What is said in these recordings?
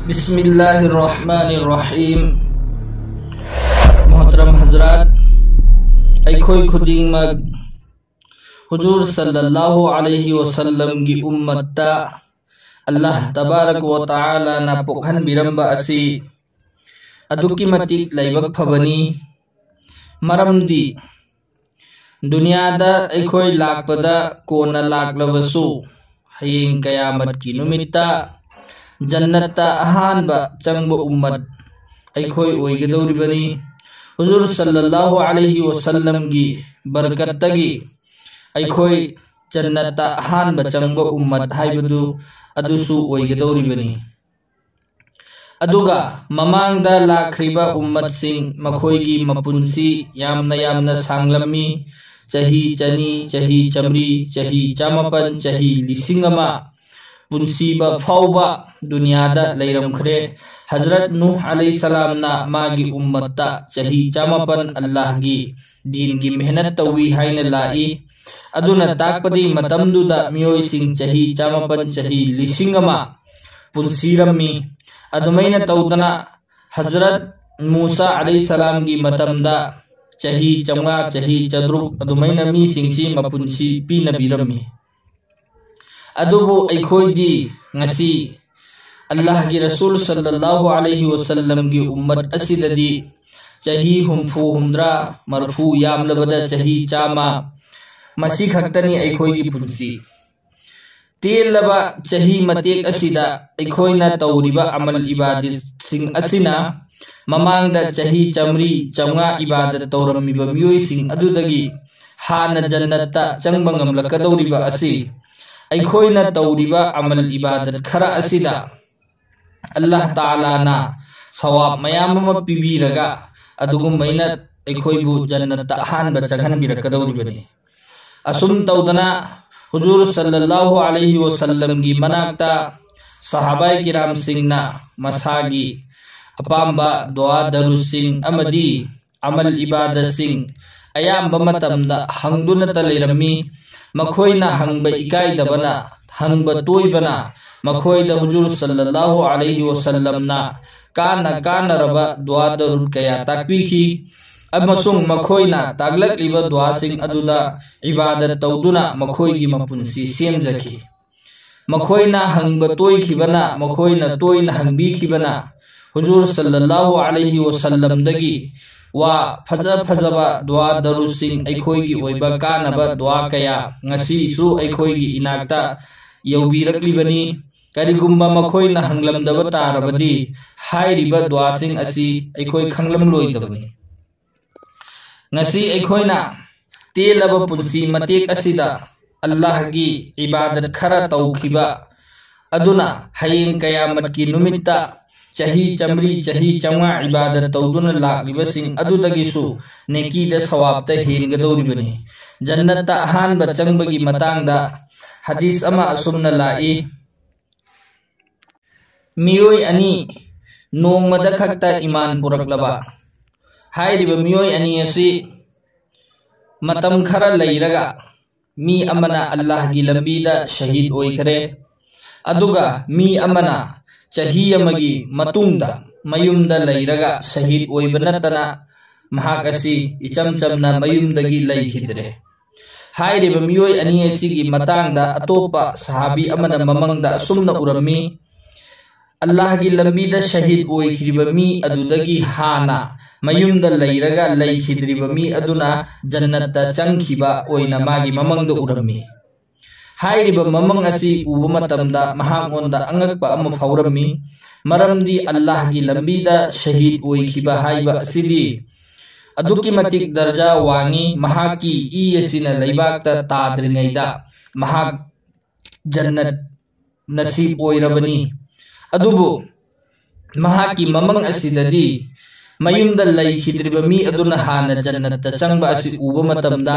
बिस्मिल्लाहिर्रहमानिर्रहीम। मोहतरम हजरात, अखोई खुदिंग मग हुजूर सल्लल्लाहु अलैहि वसल्लम की उम्मत अल्लाह तबारक व तआला ना पोखन बिरंबा असि अदुकी मतिक लाइबक फबनी। मरमदी दुनियादा अखोई लाकपदा कोना लाकलबसु हयेंग कयामत की नुमित्ता जन्नता अहानबा चंगबा उम्मत अखोई ओइगदौरिबनी। हुजूर सल्लल्लाहु अलैहि वसल्लम की बरकतगी अखोई जन्नता अहानबा चंगबा उम्मत हाइबदु अदुसु ओइगदौरिबनी। अदुगा ममांगदा लाखरिबा उम्मत सिंह मखोईगी मपुंसी यामना सांगलमी चही चनी चही चमरी चही चामपन चही लिसिंगमा पुंसीबा फाउबा दुनियादा लैरमखरे। हजरत नूह अलैहिस्सलाम ना मागी उम्मत्ता चही चामपन अल्लाह की दीन की मेहनत तवी हाइन लाई। अदुना ताकपदी मतमदुदा मियोई सिंह चही चामपन चही लिसिंगमा पुंसीरमी। अदुमैना तौदना हजरत मूसा अलैहिस्सलाम की मतमदा चही चंगा चही चद्रुक अदुमैना मी सिंगसी मपुंसी पीनबीरमी। अदुबु अखोईदी ngasi अल्लाह की रसूल सल्लल्लाहु अलैहि वसल्लम की उम्मत असिददी चही हुमफु हुमद्रा मरफू यामलबदा चही चामा मसी खक्तनी अखोईगी पुंसी। तेलबा चही मतेक असिदा अखोईना तौरिबा अमल इबादत सिंह असिना ममांगदा चही चमरी चंगा इबादत तौरमिबा मियोई सिंह अदुदगी हाना जन्नता चंगबा ngamlakadौरिबा असि अखोईना तौरिबा अमल इबादत खरा असिदा अल्लाह ताला ना सवाब मयाम पीबीरगा अदुगुमैना अखोईबु जन्नत अहानबा चंगहनबिरकदौरिबनी। असुम तौदना हुजूर सल्लल्लाहु अलैहि वसल्लम की मनाक्ता सहाबाए किराम सिंहना मसागी अपाम्बा दुआ दरुसिंह अमदी अमल इबादत सिंह अयाम्बा मतमदा हंगदुना तलैरमी। मखोईना हंगबा इकाइदबना हंगबा तोइबना मखोईदा हुजूर सल्लल्लाहु अलैहि वसल्लम ना काना रबा दुआ दरुल कया ताकपीखी। अमसुंग मखोईना तागलकलिबा दुआसिंग अदुदा इबादत तौदुना मखोईगी मपुंसी सेमजखी। मखोईना हंगबा तोइखिबना मखोईना तोइना हंगबीखिबना हुजूर सल्लल्लाहु अलैहि वसल्लम दगी वा फजबा दुआ दरुसिंग अखोईगी ओइबा कानबा दुआ कया ngasisu अखोईगी इनाक्ता यौबीरकलिबनी। करिगुम्बा मखोईना हंगलमदबा तारबदी हाइरिबा दुआसिंग असि अखोई खंगलमलोइदबनी। ngasi अखोईना तेलबा पुंसी मतेक असिदा अल्लाह की इबादत खरा तौखिबा अदुना हयेंग कयामत की नुमित्ता चही चमरी चही चंगा इबादत तौदुना लाकलिबसिंग अदुदगिसु नेकीदा सवाबता हेनगदौरिबनी। जन्नता अहानबा चंगबगी मतांगदा हदीस अमा असुमना लाई। मियोई अनि नोंगमदा खक्ता ईमान पुरकलबा हाइरिबा मियोई अनि असि मतम खरा लैरगा मी अमना अल्लाह की लंबीदा शहीद ओइखरे। अदुगा मी अमना चही अमगी मतुंगदा मयुमदा लैरगा शहीद ओइबा नतना महाक असि इचम चमना मयुमदगी लैखिद्रे। हाइरिबा मियोई अनि असिगी मतांगदा अतोपा सहाबी अमना ममंगदा असुमना उरमी। अल्लाह की लंबीदा शहीद ओइखिरिबा मी अदुदगी हाना मयुमदा लैरगा लैखिद्रिबा मी अदुना जन्नता चंगखिबा ओइना मागी ममंगदा उरमी। हाइरिबा ममंग असि उबा मतमदा महांगोंदा अंगकपा अमा फाउरमी। मरमदी अल्लाह की लंबीदा शहीद ओइखिबा हाइबा असिदी अदुकी मतिक दर्जा वांगी। महाकी ई असिना लैबाकता ताद्रिङैदा महाक जन्नत नसीब ओइरबनी। अदुबु महाकी ममंग असिददी मयुमदा लैखिद्रिबा मी अदुना हाना जन्नत चंगबा असि उबा मतमदा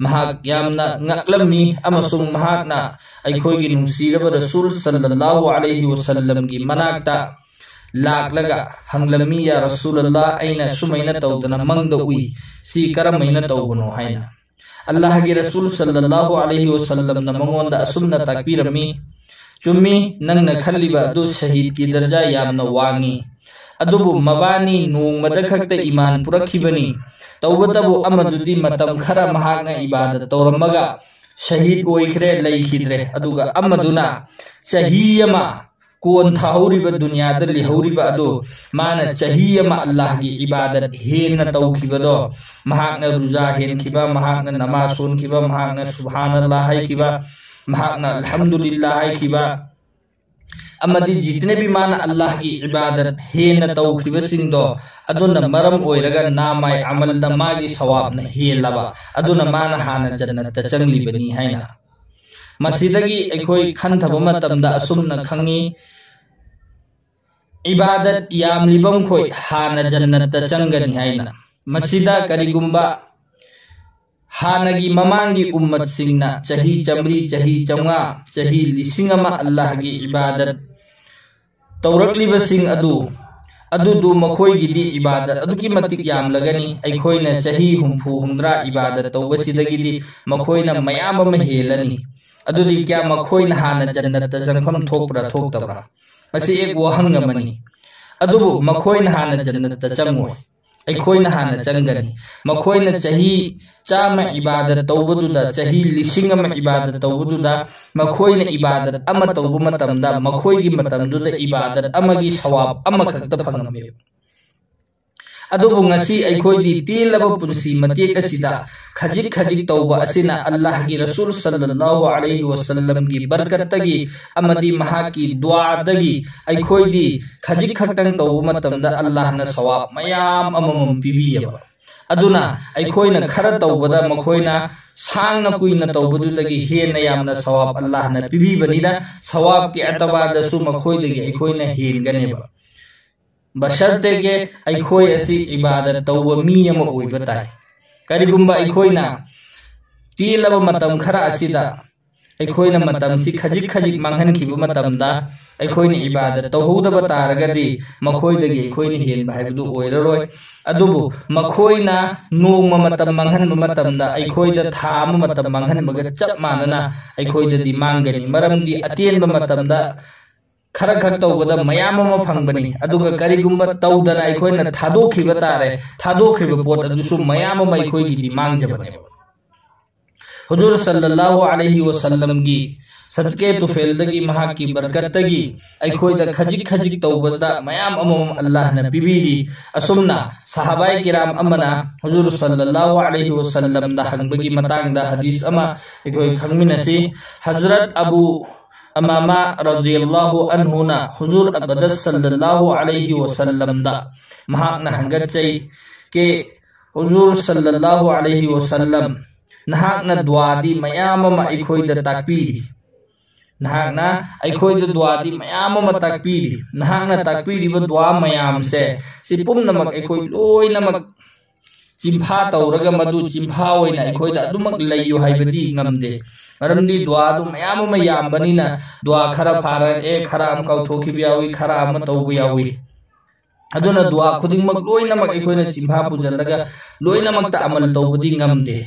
महाक यामना ngaklammi amasung mahakna अखोईगी नुंसीरबा रसूल सल्लल्लाहु अलैहि वसल्लम की मनाक्ता लाकलगा हंगलमी या रसूलल्लाह ऐना सुमैना तौदना मंगदा उई सी करमैना तौबनो हाइना। अल्लाह की रसूल सल्लल्लाहु अलैहि वसल्लम ना मंगोंदा असुमना ताकपीरमी। चुम्मी नंगना खल्लिबा अदु शहीद की दर्जा यामना वांगी अदुबु मबानी नोंगमदा खक्ता ईमान पुरखिबनी तौबतबु अमदुदी मतम खरा महागना इबादत तौरमगा शहीद ओइखरे लैखिद्रे अदुगा अमदुना चही अमा कोन थाहौरिबा दुनियादा लिहौरिबा अदु माना चही अमा अल्लाह की इबादत हेना तौखिबदो महागना रुजा हेनखिबा महागना नमाज सोनखिबा महागना सुभानअल्लाह हाइखिबा महागना अल्हम्दुलिल्लाह हाइखिबा अमदी जितने भी माना अल्लाह की इबादत हेना तौखिबसिंगदो अदुना मरम ओइरगा नामाय अमलदा मागी सवाबना हेलबा अदुना माना हाना जन्नत चंगलिबनी हाइना मसीदगी अखोई खनथब मतमदा असुमना खंगी इबादत यामलिबम खोई हाना जन्नत चंगनी हाइना मसीदा करिगुंबा हानगी ममांगी उम्मत सिंगना चही चमरी चही चंगा चही लिसिंगमा अल्लाह की इबादत तौरकलिबा सिंग अदु मखोयगिदी इबादत अदुकी मतिक याम लगनी अखोइना चही हुंफु हुंद्रा इबादत तौबसिदगिदी मखोइना मयाम अमा हेलनी अदुदी क्या मखोइना हाना जन्नत जंगफम थोकप्रा थोकतब्रा मसी एक वहंग अमनी अदुबु मखोइना हाना जन्नत चंगोय अखोइना हाना चंगनी मखोइना चही चामा इबादत तौबदुदा चही लिसिंग अमा इबादत तौबदुदा मखोइना इबादत अमा तौबु मतमदा मखोइगी मतमदुदा इबादत अमगी सवाब अमा खक्ता फंगमे अदुबु ngasi अखोइदी तेलबा पुंसी मतेक असिदा खजिक खजिक तौबा असिना अल्लाह की रसूल सल्लल्लाहु अलैहि वसल्लम की बरकतगी अमदी महाकी दुआदगी अखोइदी खजिक खक्तंग तौबा मतमदा अल्लाह ना सवाब मयाम अममम पिबियबा अदुना अखोइना खरा तौबदा मखोइना सांगना कुइना तौबदुदगी हेना यामना सवाब अल्लाह ना पिबिबनिदा सवाब की अतबादसु मखोइदगी अखोइना हेनगनेबा बशर्ते के अखोई असी इबादत तौबा मी अमा ओइबा ताई करिगुंबा अखोइना तेलबा मतम खरा असिदा अखोइना मतम सि खजिक खजिक मांगहनखिबा मतमदा अखोइना इबादत तौहौदबा तारगदी मखोइदगी अखोइना हेनबा हाइबदु ओइररोय अदुबु मखोइना नोंगमा मतम मांगहनबा मतमदा अखोइदा था अमा मतम मांगहनबगा चप मानना अखोइददी मांगनी मरमदी अतेनबा मतमदा खरा खर तौबदा मयाम अमा फंगबनी अदुगा करिगुंबा तौदना अखोइना थादोखिबा तारे थादोखिबा पोट अदुसु मयाम अमा अखोइगिदी मांगजबने हुजूर सल्लल्लाहु अलैहि वसल्लम की सदके तुफेलदगी महा की बरकतगी अखोइदा खजिक खजिक तौबदा मयाम अमम अल्लाह न पिबीरी असुमना सहाबाई किराम अमना हुजूर सल्लल्लाहु अलैहि वसल्लम दा हंगबगी मतांगदा हदीस अमा अखोइ खंगमिनसी हजरत अबू अमामा रज़ियल्लाहु अन्हु ना हुजूर अक़दस सल्लल्लाहु अलैहि वसल्लम दा महाकना हंगचै के हुजूर सल्लल्लाहु अलैहि वसल्लम नहाकना दुआदी मयाम अमा अखोइदा ताकपीरी नहाकना अखोइदा दुआदी मयाम अमा ताकपीरी नहाकना ताकपीरीबा दुआ मयाम से सि पुमनमक अखोइ लोइनमक चिंफा तौरगा मदु चिंफा ओइना अखोइदा अदुमक लैयो हाइबदी ngamde मरमदी दुआ दु मयाम अमा यामबनिना दुआ खरा फारा खरा अम कौथोखिबा यावी खरा अमा तौबा यावी अदुना दुआ खुदिंगमक लोइनमक अखोइना चिंफा पुजलगा लोइनमक ता अमल तौबदी ngamde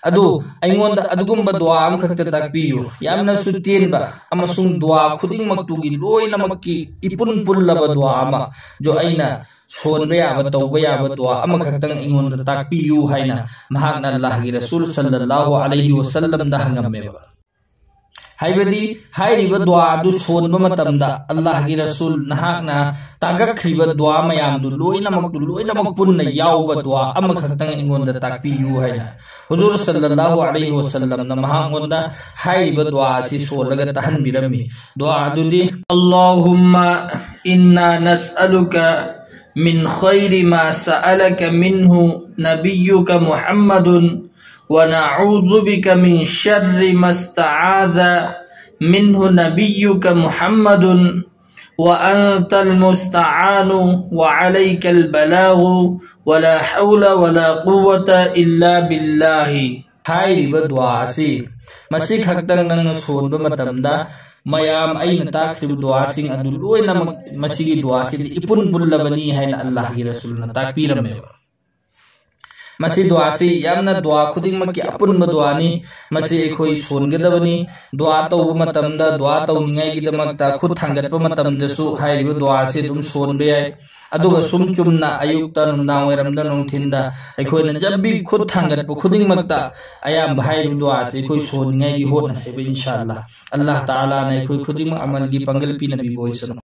अदु अइंगोंदा अदुगुंबा दुआ अम खक्ता ताकपियु यामना सुतेनबा अमसुंग दुआ खुदिंगमक तुगी लोइनमक की इपुन पुल्लबा दुआ अमा जो अइना सोनबा याबा तौबा याबा दुआ अमा खक्तंग अइंगोंदा ताकपियु हाइना महाकना अल्लाह की रसूल सल्लल्लाहु अलैहि वसल्लम दा हंगमेबा हाइबदी हाइरिबा दुआ दु सोनबा मतमदा अल्लाह की रसूल नहाकना तागखरिबा दुआ मयामदु लोइनमक पुन्ना यावबा दुआ अमा खक्तंग अइंगोंदा ताकपियु हाइना हुजूर सल्लल्लाहु अलैहि वसल्लम ना महांगोंदा हाइरिबा दुआ सि सोलगा तहनबिरमी दुआ दुदी अल्लाहुम्मा इन्ना नसअलुका मिन खैरि मा सअलका मिन्हु नबियुका मुहम्मदुन व नऊज़ु बिका मिन शर्रि मा इस्तआज़ मिन्हु नबियुका मुहम्मदुन व अंतल मुस्तआनु व अलैकल बलागु व ला हौला व ला कुव्वता इल्ला बिल्लाहि हाइरिबा दुआ सि मसि खक्तंग नंग सोनबा मतमदा मयाम अइन ताकरिब दुआ सिंग अदु लोइनमक मसिगी दुआ सिंग इपुन पुल्लबनी हैन अल्लाह की रसूल न ताकपीरमे मसी दुआ से यामना दुआ खुदिंग मकी अपुन दुआनी मसी एखोई सोनगदबनी दुआ तौब मतमदा दुआ तौनिंगाई गिदमकता खुद थांगतप मतमदसु हाइरिबो दुआ से दुम सोनबे याय अदुगा सुम चुमना अयुक्ता नुंदांग वैरमदा नोंथिंदा एखोइना जब भी खुद थांगतप खुदिंग मकता अयाम हाइरिबो दुआ से एखोई सोनिंगाई गी होना से इंशाअल्लाह अल्लाह ताला ने एखोई खुदिंग अमल गी पंगल पीना भी बोइसनो।